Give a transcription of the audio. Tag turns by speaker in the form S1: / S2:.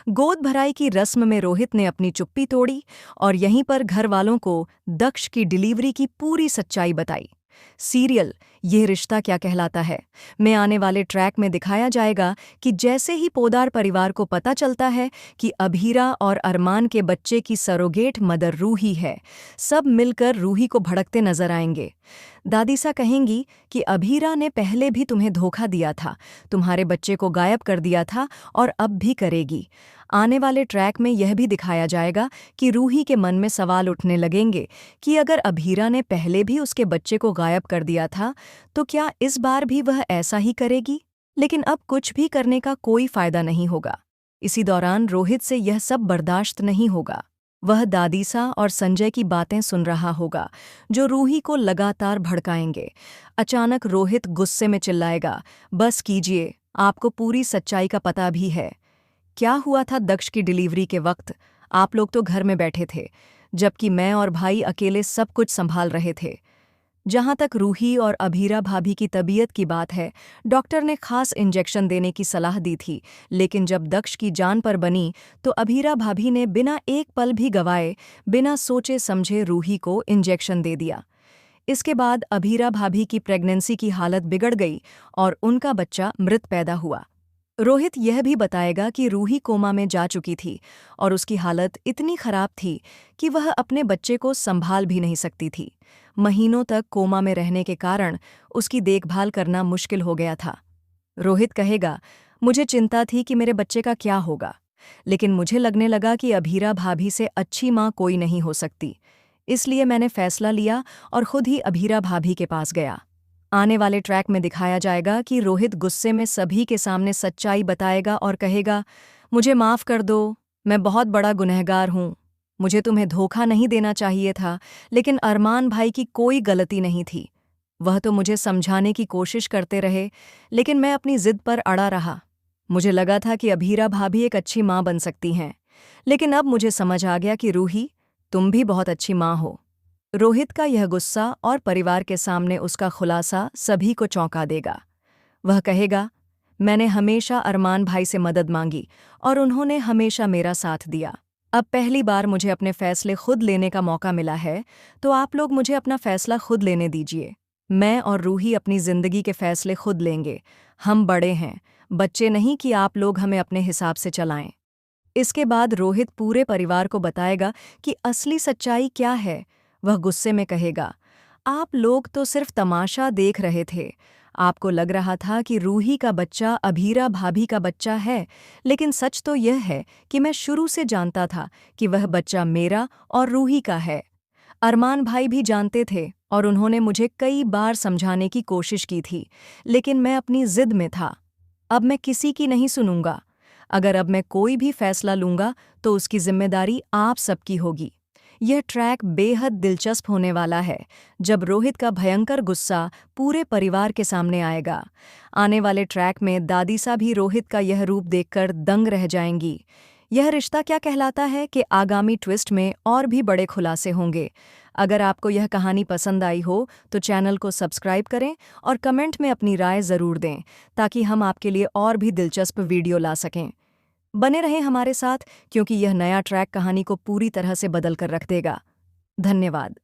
S1: गोद भराई की रस्म में रोहित ने अपनी चुप्पी तोड़ी और यहीं पर घर वालों को दक्ष की डिलीवरी की पूरी सच्चाई बताई। सीरियल ये रिश्ता क्या कहलाता है में आने वाले ट्रैक में दिखाया जाएगा कि जैसे ही पोदार परिवार को पता चलता है कि अभीरा और अरमान के बच्चे की सरोगेट मदर रूही है, सब मिलकर रूही को भड़कते नजर आएंगे। दादीसा कहेंगी कि अभीरा ने पहले भी तुम्हें धोखा दिया था, तुम्हारे बच्चे को गायब कर दिया था और अब भी करेगी। आने वाले ट्रैक में यह भी दिखाया जाएगा कि रूही के मन में सवाल उठने लगेंगे कि अगर अभीरा ने पहले भी उसके बच्चे को गायब कर दिया था तो क्या इस बार भी वह ऐसा ही करेगी। लेकिन अब कुछ भी करने का कोई फायदा नहीं होगा। इसी दौरान रोहित से यह सब बर्दाश्त नहीं होगा। वह दादीसा और संजय की बातें सुन रहा होगा जो रूही को लगातार भड़काएंगे। अचानक रोहित गुस्से में चिल्लाएगा, बस कीजिए, आपको पूरी सच्चाई का पता भी है। क्या हुआ था दक्ष की डिलीवरी के वक्त? आप लोग तो घर में बैठे थे, जबकि मैं और भाई अकेले सब कुछ संभाल रहे थे। जहां तक रूही और अभीरा भाभी की तबीयत की बात है, डॉक्टर ने खास इंजेक्शन देने की सलाह दी थी, लेकिन जब दक्ष की जान पर बनी तो अभीरा भाभी ने बिना एक पल भी गवाए, बिना सोचे समझे रूही को इंजेक्शन दे दिया। इसके बाद अभीरा भाभी की प्रेगनेंसी की हालत बिगड़ गई और उनका बच्चा मृत पैदा हुआ। रोहित यह भी बताएगा कि रूही कोमा में जा चुकी थी और उसकी हालत इतनी खराब थी कि वह अपने बच्चे को संभाल भी नहीं सकती थी। महीनों तक कोमा में रहने के कारण उसकी देखभाल करना मुश्किल हो गया था। रोहित कहेगा, मुझे चिंता थी कि मेरे बच्चे का क्या होगा, लेकिन मुझे लगने लगा कि अभीरा भाभी से अच्छी माँ कोई नहीं हो सकती। इसलिए मैंने फैसला लिया और खुद ही अभीरा भाभी के पास गया। आने वाले ट्रैक में दिखाया जाएगा कि रोहित गुस्से में सभी के सामने सच्चाई बताएगा और कहेगा, मुझे माफ़ कर दो, मैं बहुत बड़ा गुनहगार हूँ। मुझे तुम्हें धोखा नहीं देना चाहिए था, लेकिन अरमान भाई की कोई गलती नहीं थी। वह तो मुझे समझाने की कोशिश करते रहे, लेकिन मैं अपनी जिद पर अड़ा रहा। मुझे लगा था कि अभीरा भाभी एक अच्छी माँ बन सकती हैं, लेकिन अब मुझे समझ आ गया कि रूही, तुम भी बहुत अच्छी माँ हो। रोहित का यह गुस्सा और परिवार के सामने उसका खुलासा सभी को चौंका देगा। वह कहेगा, मैंने हमेशा अरमान भाई से मदद मांगी और उन्होंने हमेशा मेरा साथ दिया। अब पहली बार मुझे अपने फैसले खुद लेने का मौका मिला है, तो आप लोग मुझे अपना फैसला खुद लेने दीजिए। मैं और रूही अपनी जिंदगी के फैसले खुद लेंगे। हम बड़े हैं, बच्चे नहीं कि आप लोग हमें अपने हिसाब से चलाएं। इसके बाद रोहित पूरे परिवार को बताएगा कि असली सच्चाई क्या है। वह गुस्से में कहेगा, आप लोग तो सिर्फ तमाशा देख रहे थे। आपको लग रहा था कि रूही का बच्चा अभीरा भाभी का बच्चा है, लेकिन सच तो यह है कि मैं शुरू से जानता था कि वह बच्चा मेरा और रूही का है। अरमान भाई भी जानते थे और उन्होंने मुझे कई बार समझाने की कोशिश की थी, लेकिन मैं अपनी जिद में था। अब मैं किसी की नहीं सुनूंगा। अगर अब मैं कोई भी फैसला लूंगा तो उसकी जिम्मेदारी आप सबकी होगी। यह ट्रैक बेहद दिलचस्प होने वाला है, जब रोहित का भयंकर गुस्सा पूरे परिवार के सामने आएगा। आने वाले ट्रैक में दादीसा भी रोहित का यह रूप देखकर दंग रह जाएंगी। यह रिश्ता क्या कहलाता है कि आगामी ट्विस्ट में और भी बड़े खुलासे होंगे। अगर आपको यह कहानी पसंद आई हो तो चैनल को सब्सक्राइब करें और कमेंट में अपनी राय ज़रूर दें, ताकि हम आपके लिए और भी दिलचस्प वीडियो ला सकें। बने रहें हमारे साथ, क्योंकि यह नया ट्रैक कहानी को पूरी तरह से बदल कर रख देगा। धन्यवाद।